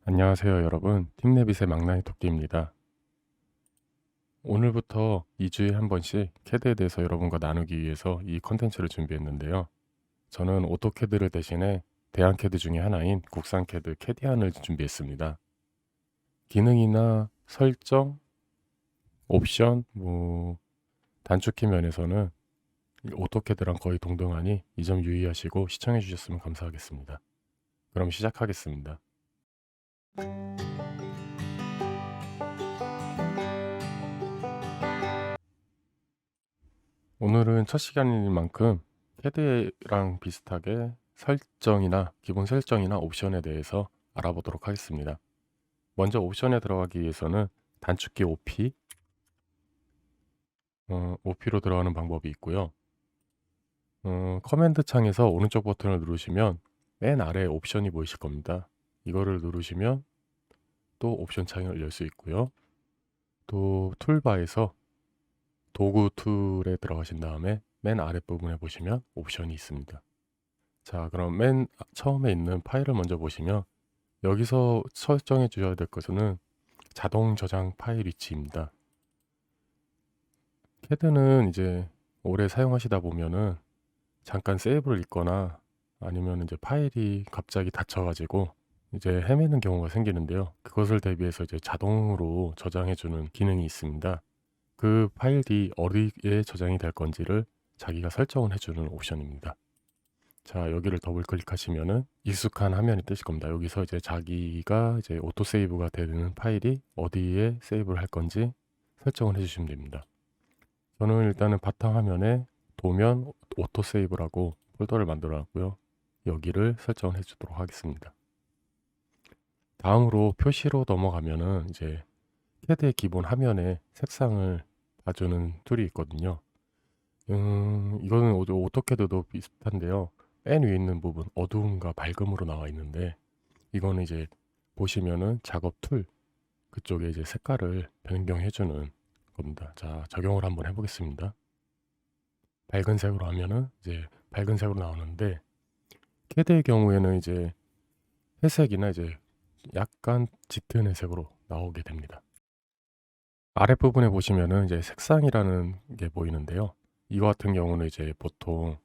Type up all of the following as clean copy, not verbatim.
안녕하세요 여러분, 팀레빗의 망나니 토끼입니다. 오늘부터 2주에 한 번씩 캐드에 대해서 여러분과 나누기 위해서 이 컨텐츠를 준비했는데요. 저는 오토캐드를 대신해 대안캐드 중에 하나인 국산 캐드 캐디안을 준비했습니다. 기능이나 설정, 옵션, 단축키 면에서는 오토캐드랑 거의 동등하니 이 점 유의하시고 시청해 주셨으면 감사하겠습니다. 그럼 시작하겠습니다. 오늘은 첫 시간인 만큼 캐드랑 비슷하게 기본 설정이나 옵션에 대해서 알아보도록 하겠습니다. 먼저 옵션에 들어가기 위해서는 단축키 OP로 들어가는 방법이 있고요. 커맨드 창에서 오른쪽 버튼을 누르시면 맨 아래에 옵션이 보이실 겁니다. 이거를 누르시면 또 옵션 창을 열 수 있고요. 또 툴바에서 도구 툴에 들어가신 다음에 맨 아랫부분에 보시면 옵션이 있습니다. 자, 그럼 맨 처음에 있는 파일을 먼저 보시면 여기서 설정해 주셔야 될 것은 자동 저장 파일 위치입니다. 캐드는 이제 오래 사용하시다 보면은 잠깐 세이브를 잊거나 아니면 이제 파일이 갑자기 닫혀가지고 이제 헤매는 경우가 생기는데요. 그것을 대비해서 이제 자동으로 저장해 주는 기능이 있습니다. 그 파일이 어디에 저장이 될 건지를 자기가 설정을 해주는 옵션입니다. 자, 여기를 더블 클릭하시면은 익숙한 화면이 뜨실 겁니다. 여기서 이제 자기가 이제 오토 세이브가 되는 파일이 어디에 세이브를 할 건지 설정을 해주시면 됩니다. 저는 일단은 바탕화면에 도면 오토 세이브라고 폴더를 만들어 놨고요. 여기를 설정을 해주도록 하겠습니다. 다음으로 표시로 넘어가면은 이제 캐드의 기본 화면에 색상을 봐주는 툴이 있거든요. 이거는 오토캐드도 비슷한데요. 맨 위에 있는 부분 어두움과 밝음으로 나와 있는데 이거는 이제 보시면은 작업 툴 그쪽에 이제 색깔을 변경해 주는 겁니다. 자, 적용을 한번 해보겠습니다. 밝은 색으로 하면은 이제 밝은 색으로 나오는데 캐드의 경우에는 이제 회색이나 이제 약간 짙은 회색으로 나오게 됩니다. 아랫부분에 보시면은 이제 색상이라는 게 보이는데요. 이거 같은 경우는 이제 보통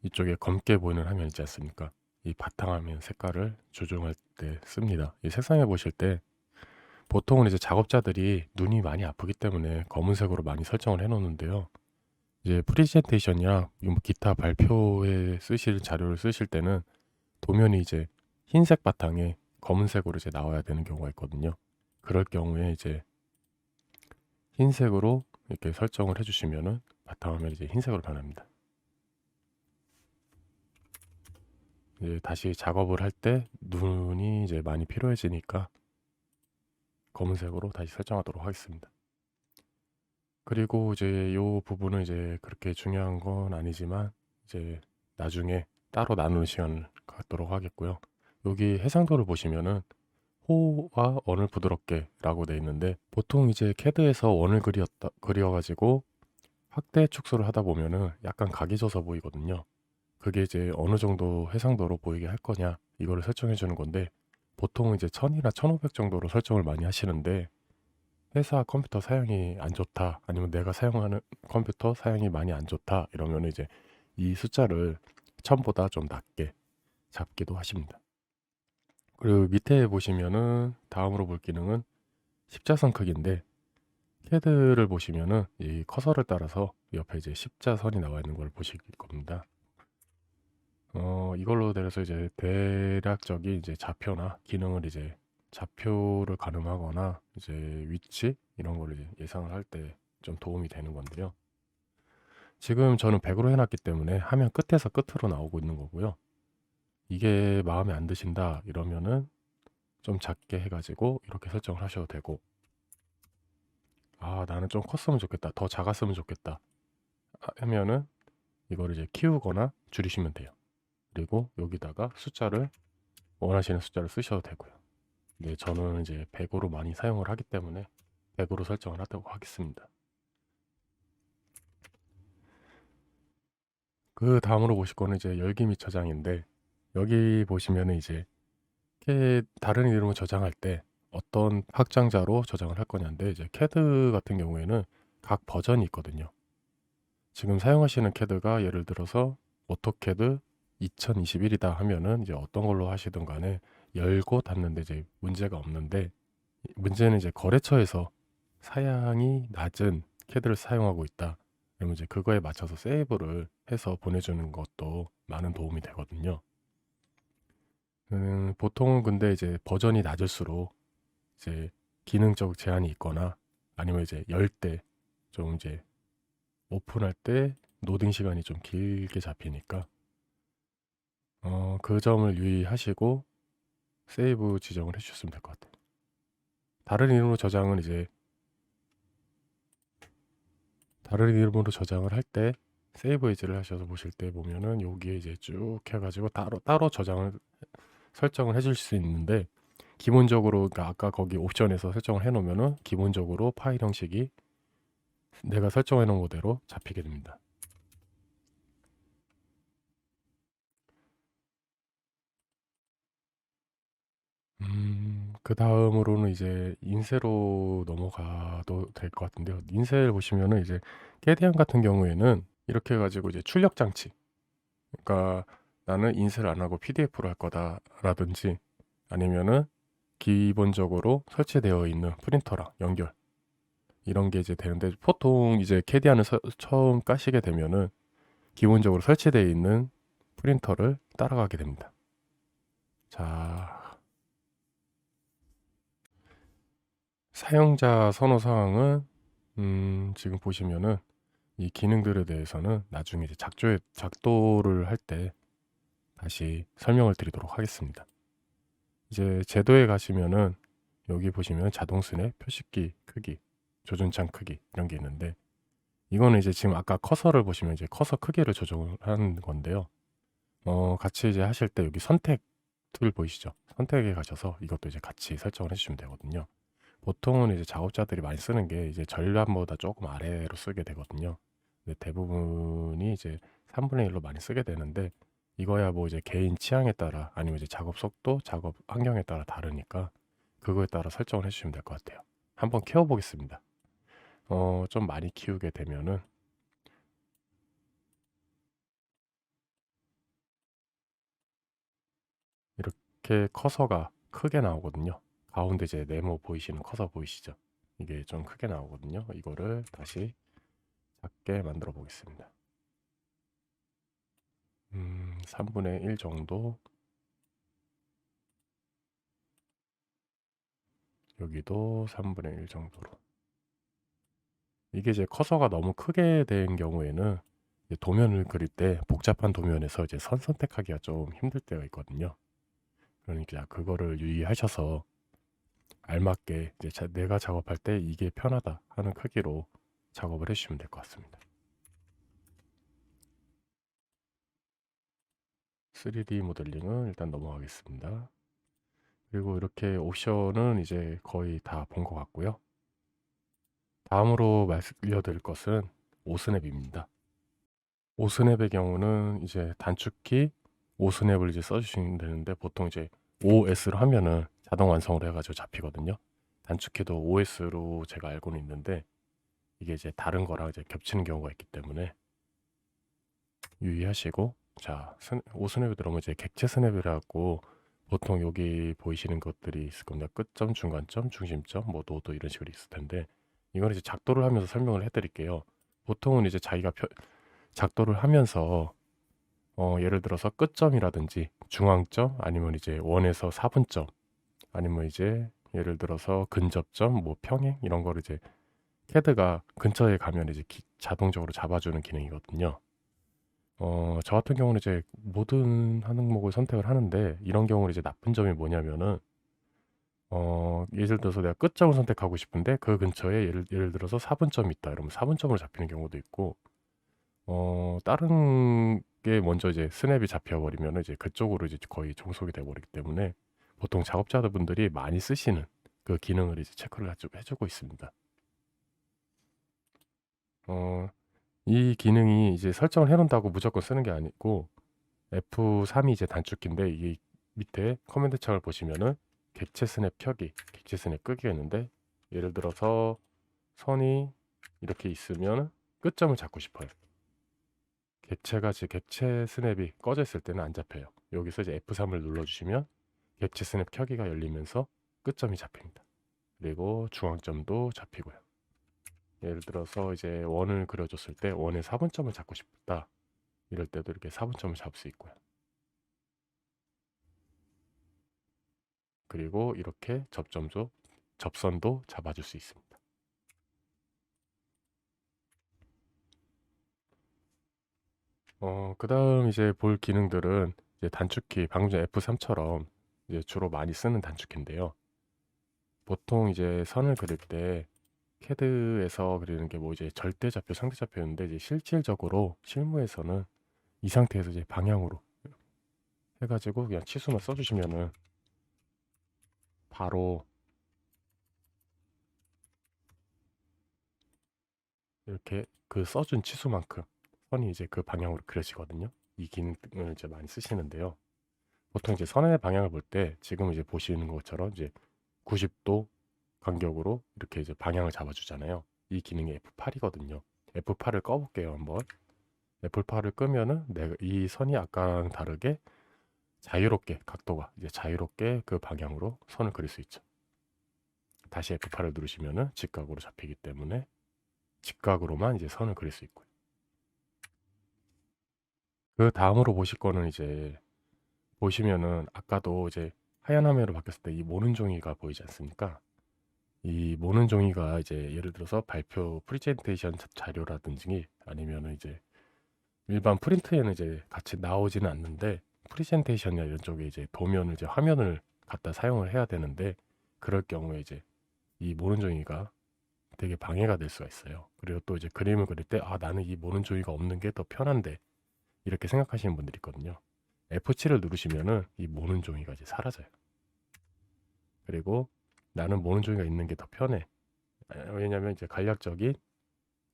이쪽에 검게 보이는 화면 있지 않습니까? 이 바탕화면 색깔을 조정할 때 씁니다. 이 색상해 보실 때 보통은 이제 작업자들이 눈이 많이 아프기 때문에 검은색으로 많이 설정을 해 놓는데요. 이제 프리젠테이션이나 기타 발표에 쓰실 자료를 쓰실 때는 도면이 이제 흰색 바탕에 검은색으로 이제 나와야 되는 경우가 있거든요. 그럴 경우에 이제 흰색으로 이렇게 설정을 해주시면은 바탕화면이 이제 흰색으로 변합니다. 이제 다시 작업을 할 때 눈이 이제 많이 필요해지니까 검은색으로 다시 설정하도록 하겠습니다. 그리고 이제 이 부분은 이제 그렇게 중요한 건 아니지만 이제 나중에 따로 나누는 시간을 갖도록 하겠고요. 여기 해상도를 보시면은 호와 원을 부드럽게 라고 되어 있는데 보통 이제 캐드에서 원을 그려가지고 확대 축소를 하다 보면은 약간 각이 져서 보이거든요. 그게 이제 어느 정도 해상도로 보이게 할 거냐 이거를 설정해 주는 건데 보통 이제 1000이나 1500 정도로 설정을 많이 하시는데 회사 컴퓨터 사양이 안 좋다 아니면 내가 사용하는 컴퓨터 사양이 많이 안 좋다 이러면 이제 이 숫자를 1000보다 좀 낮게 잡기도 하십니다. 그리고 밑에 보시면은 다음으로 볼 기능은 십자선 크기인데 캐드를 보시면은 이 커서를 따라서 옆에 이제 십자선이 나와 있는 걸 보실 겁니다. 이걸로 돼서 이제 대략적인 이제 좌표나 기능을 이제 좌표를 가늠하거나 이제 위치 이런 걸 이제 예상을 할 때 좀 도움이 되는 건데요. 지금 저는 100으로 해놨기 때문에 화면 끝에서 끝으로 나오고 있는 거고요. 이게 마음에 안 드신다 이러면은 좀 작게 해가지고 이렇게 설정을 하셔도 되고 아 나는 좀 컸으면 좋겠다 더 작았으면 좋겠다 하면은 이거를 이제 키우거나 줄이시면 돼요. 그리고 여기다가 숫자를 원하시는 숫자를 쓰셔도 되고요. 네, 저는 이제 100으로 많이 사용을 하기 때문에 100으로 설정을 하도록 하겠습니다. 그 다음으로 보실 거는 이제 열기 및 저장인데 여기 보시면은 이제 다른 이름을 저장할 때 어떤 확장자로 저장을 할 거냐인데, 이제 CAD 같은 경우에는 각 버전이 있거든요. 지금 사용하시는 CAD가 예를 들어서 오토캐드 2021이다 하면은 이제 어떤 걸로 하시든 간에 열고 닫는데 이제 문제가 없는데, 문제는 이제 거래처에서 사양이 낮은 CAD를 사용하고 있다. 그러면 이제 그거에 맞춰서 세이브를 해서 보내주는 것도 많은 도움이 되거든요. 보통은 근데 이제 버전이 낮을수록 이제 기능적 제한이 있거나 아니면 이제 열 때 좀 이제 오픈할 때 로딩 시간이 좀 길게 잡히니까 그 점을 유의하시고 세이브 지정을 해주셨으면 될 것 같아요. 다른 이름으로 저장은 이제 다른 이름으로 저장을 할 때 세이브 에이지를 하셔서 보실 때 보면은 여기에 이제 쭉 해가지고 따로 저장을 설정을 해줄 수 있는데, 기본적으로 그러니까 아까 거기 옵션에서 설정을 해놓으면은 기본적으로 파일 형식이 내가 설정해 놓은 거대로 잡히게 됩니다. 그 다음으로는 이제 인쇄로 넘어가도 될 것 같은데요. 인쇄를 보시면은 이제 캐디안 같은 경우에는 이렇게 해가지고 이제 출력 장치, 그러니까 나는 인쇄를 안 하고 PDF로 할 거다라든지 아니면은 기본적으로 설치되어 있는 프린터랑 연결, 이런 게 이제 되는데, 보통 이제 캐디안을 처음 까시게 되면은 기본적으로 설치되어 있는 프린터를 따라가게 됩니다. 자, 사용자 선호 사항은 지금 보시면은 이 기능들에 대해서는 나중에 이제 작도를 할 때 다시 설명을 드리도록 하겠습니다. 이제 제도에 가시면은 여기 보시면 자동 스냅, 표식기 크기, 조준창 크기 이런 게 있는데, 이거는 이제 지금 아까 커서를 보시면 이제 커서 크기를 조정을 하는 건데요. 같이 이제 하실 때 여기 선택 툴 보이시죠? 선택에 가셔서 이것도 이제 같이 설정을 해주시면 되거든요. 보통은 이제 작업자들이 많이 쓰는 게 이제 절반보다 조금 아래로 쓰게 되거든요. 근데 대부분이 이제 3분의 1로 많이 쓰게 되는데, 이거야 뭐 이제 개인 취향에 따라 아니면 이제 작업 속도, 작업 환경에 따라 다르니까 그거에 따라 설정을 해주시면 될 것 같아요. 한번 키워보겠습니다. 좀 많이 키우게 되면은 이렇게 커서가 크게 나오거든요. 가운데 이제 네모 보이시는 커서 보이시죠? 이게 좀 크게 나오거든요. 이거를 다시 작게 만들어 보겠습니다. 3분의 1 정도, 여기도 3분의 1 정도로. 이게 이제 커서가 너무 크게 된 경우에는 이제 도면을 그릴 때 복잡한 도면에서 이제 선 선택하기가 좀 힘들 때가 있거든요. 그러니까 그거를 유의하셔서 알맞게 이제 내가 작업할 때 이게 편하다 하는 크기로 작업을 해주시면 될 것 같습니다. 3D 모델링은 일단 넘어가겠습니다. 그리고 이렇게 옵션은 이제 거의 다 본 것 같고요. 다음으로 알려드릴 것은 오스냅입니다. 오스냅의 경우는 이제 단축키 오스냅을 이제 써주시면 되는데, 보통 이제 OS를 하면은 자동 완성을 해가지고 잡히거든요. 단축키도 OS로 제가 알고는 있는데, 이게 이제 다른 거랑 이제 겹치는 경우가 있기 때문에 유의하시고, 자, 오스냅에 들어오면 이제 객체 스냅이라고 보통 여기 보이시는 것들이 있을 겁니다. 끝점, 중간점, 중심점, 뭐 노도 이런 식으로 있을 텐데, 이건 이제 작도를 하면서 설명을 해드릴게요. 보통은 이제 자기가 작도를 하면서 예를 들어서 끝점이라든지 중앙점, 아니면 이제 원에서 4분점, 아니면 이제 예를 들어서 근접점, 뭐 평행 이런 거를 이제 캐드가 근처에 가면 이제 자동적으로 잡아주는 기능이거든요. 저 같은 경우는 이제 모든 항목을 선택을 하는데, 이런 경우는 이제 나쁜 점이 뭐냐면은 예를 들어서 내가 끝점을 선택하고 싶은데 그 근처에 예를 들어서 4분점이 있다. 이러면 4분점으로 잡히는 경우도 있고, 다른 게 먼저 이제 스냅이 잡혀버리면 이제 그쪽으로 이제 거의 종속이 돼버리기 때문에 보통 작업자분들이 많이 쓰시는 그 기능을 이제 체크를 해주고 있습니다. 이 기능이 이제 설정을 해놓는다고 무조건 쓰는 게 아니고, F3이 이제 단축키인데, 이게 밑에 커맨드 창을 보시면은 객체 스냅 켜기, 객체 스냅 끄기가 있는데, 예를 들어서 선이 이렇게 있으면 끝점을 잡고 싶어요. 객체 스냅이 꺼져 있을 때는 안 잡혀요. 여기서 이제 F3을 눌러주시면 객체 스냅 켜기가 열리면서 끝점이 잡힙니다. 그리고 중앙점도 잡히고요. 예를 들어서 이제 원을 그려줬을 때 원의 4분점을 잡고 싶다. 이럴 때도 이렇게 4분점을 잡을 수 있고요. 그리고 이렇게 접선도 잡아줄 수 있습니다. 그 다음 이제 볼 기능들은 이제 단축키, 방금 전 F3처럼 이제 주로 많이 쓰는 단축키인데요. 보통 이제 선을 그릴 때 캐드에서 그리는 게 뭐 이제 절대좌표, 상대좌표였는데, 이제 실질적으로 실무에서는 이 상태에서 이제 방향으로 해가지고 그냥 치수만 써주시면은 바로 이렇게 그 써준 치수만큼 선이 이제 그 방향으로 그려지거든요. 이 기능을 이제 많이 쓰시는데요. 보통 이제 선의 방향을 볼 때 지금 이제 보시는 것처럼 이제 90도 간격으로 이렇게 이제 방향을 잡아주잖아요. 이 기능이 F8이거든요. F8을 꺼볼게요, 한번. F8을 끄면은 이 선이 아까랑 다르게 자유롭게 각도가 이제 자유롭게 그 방향으로 선을 그릴 수 있죠. 다시 F8을 누르시면은 직각으로 잡히기 때문에 직각으로만 이제 선을 그릴 수 있고요. 그 다음으로 보실 거는 이제 보시면은 아까도 이제 하얀 화면으로 바뀌었을 때 이 모는 종이가 보이지 않습니까? 이 모는 종이가 이제 예를 들어서 발표 프리젠테이션 자료라든지 아니면은 이제 일반 프린트에는 이제 같이 나오지는 않는데, 프리젠테이션이나 이런 쪽에 이제 도면을 이제 화면을 갖다 사용을 해야 되는데, 그럴 경우에 이제 이 모는 종이가 되게 방해가 될 수가 있어요. 그리고 또 이제 그림을 그릴 때 나는 이 모는 종이가 없는 게 더 편한데 이렇게 생각하시는 분들이 있거든요. F7을 누르시면은 이 모는 종이가 이제 사라져요. 그리고 나는 모는 종이가 있는 게 더 편해. 왜냐면 이제 간략적인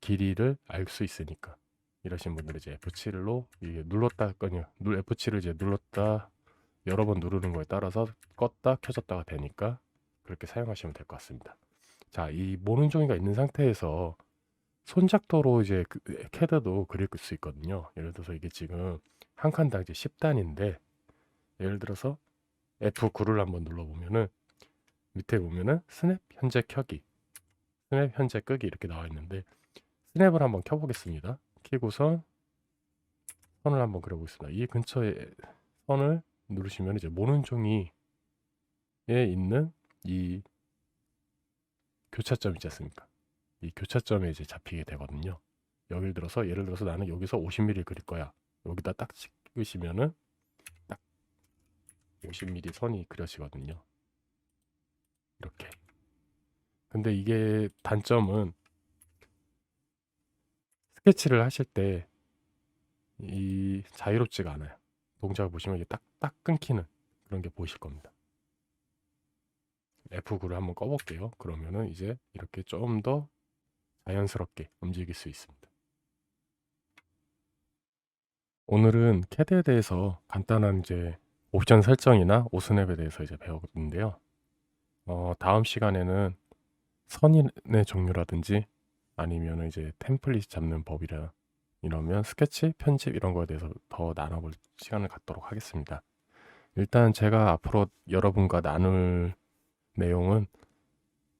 길이를 알 수 있으니까. 이러신 분들은 이제 F7로 이게 눌렀다 끄냐, F7을 이제 눌렀다 여러 번 누르는 거에 따라서 껐다 켜졌다가 되니까 그렇게 사용하시면 될 것 같습니다. 자, 이 모는 종이가 있는 상태에서 손작도로 이제 캐드도 그릴 수 있거든요. 예를 들어서 이게 지금 한 칸당 이제 10단인데, 예를 들어서 F9를 한번 눌러보면은 밑에 보면은 스냅 현재 켜기, 스냅 현재 끄기 이렇게 나와 있는데, 스냅을 한번 켜보겠습니다. 켜고선 선을 한번 그려보겠습니다. 이 근처에 선을 누르시면 이제 모는 종이에 있는 이 교차점 있지 않습니까? 이 교차점에 이제 잡히게 되거든요. 예를 들어서 나는 여기서 50mm 그릴 거야. 여기다 딱 찍으시면은 딱 50mm 선이 그려지거든요. 이렇게. 근데 이게 단점은 스케치를 하실 때 이 자유롭지가 않아요. 동작을 보시면 이게 딱 끊기는 그런 게 보이실 겁니다. F9를 한번 꺼볼게요. 그러면은 이제 이렇게 좀 더 자연스럽게 움직일 수 있습니다. 오늘은 캐드에 대해서 간단한 이제 옵션 설정이나 오스냅에 대해서 이제 배웠는데요. 다음 시간에는 선인의 종류라든지 아니면 이제 템플릿 잡는 법이라 이러면 스케치, 편집 이런 거에 대해서 더 나눠볼 시간을 갖도록 하겠습니다. 일단 제가 앞으로 여러분과 나눌 내용은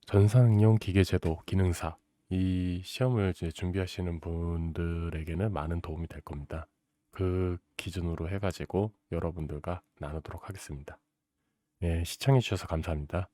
전산응용 기계제도 기능사, 이 시험을 이제 준비하시는 분들에게는 많은 도움이 될 겁니다. 그 기준으로 해가지고 여러분들과 나누도록 하겠습니다. 네, 시청해 주셔서 감사합니다.